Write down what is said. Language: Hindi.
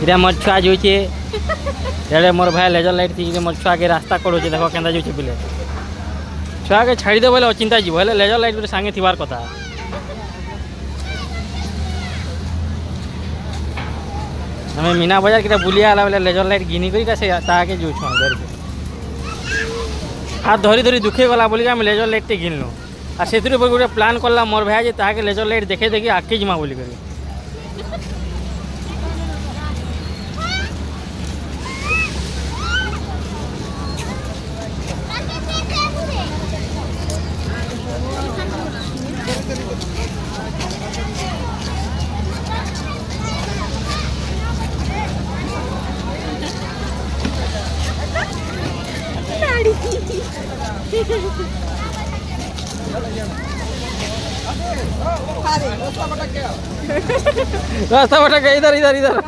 इधर मोर छुआ जोचे इधर मोर भाई लेजर लाइट थी मोर छुआ के रास्ता करोचे देखो केंदा जोचे पिले छुआ के छाड़ी दे बोले अचिंता जीव हेले लेजर लाइट गोटे सांगे थिबार कथा हमें मीना बाजार के बुलिया आला बेले लेजर लाइट घिनी करी से ताके जो छुआ घर के हाथ धरी धरी दुखे गला बोली आम लेजर लाइट टे घिनलु आ सेतुरे गोटे प्लान करला मोर भाई जे ताके लेजर लाइट देखे देखी आके जिमा बोली करी रास्ता भटक गया इधर इधर इधर